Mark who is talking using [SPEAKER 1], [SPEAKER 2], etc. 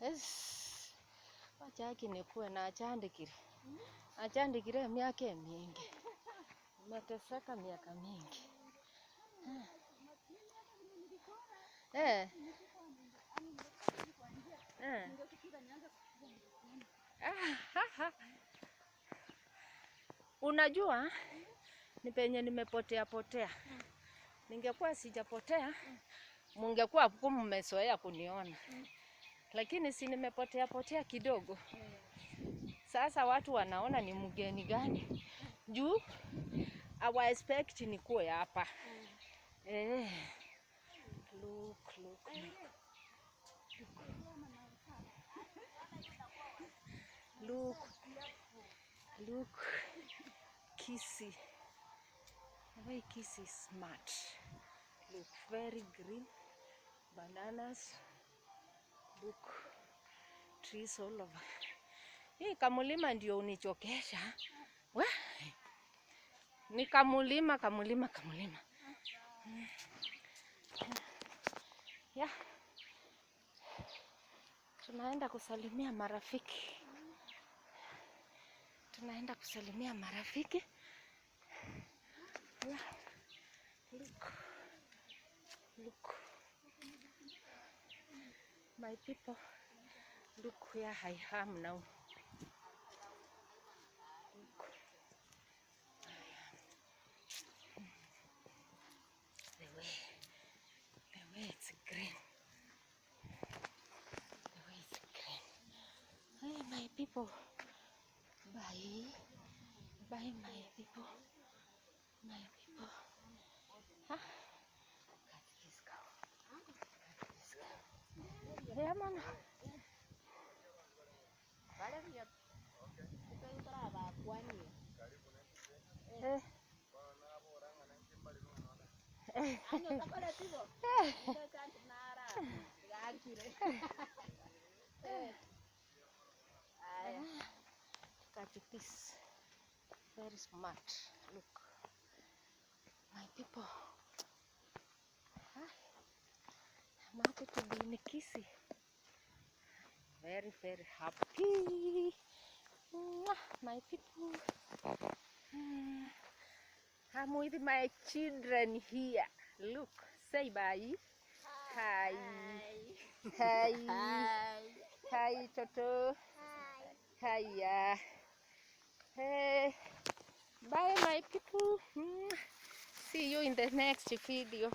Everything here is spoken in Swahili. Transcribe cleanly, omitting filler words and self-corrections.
[SPEAKER 1] Yes. Wachaki nikuwe na achandikire miaka mingi. Nimeteseka miaka mingi. Unajua ni penye nimepotea. Ningekuwa sijapotea, mungekuwa mmezoea kuniona. Lakini si nimepotea kidogo. Sasa watu wanaona ni mgeni gani. Juu our expect nikuwe hapa. Look. Look. Kissy. The way Kissy is smart. Look, very green. Bananas. Look. Trees all over. Hii kamulima ndio unichokesha. Ni kamulima. Yeah. Tunaenda kusalimia marafiki. Yeah. Look. My people, look where I am now. Look. The way it's green. Hey, my people. Bye, my people. Huh? Got this cow. Yeah, man. Look at this. Very smart. Look. My people. I'm happy to be in Kissy. Very, very happy. My people. I'm with my children here. Look. Say bye. Hi. Hi, Toto. Hi. Hey. Bye, my people. See you in the next video.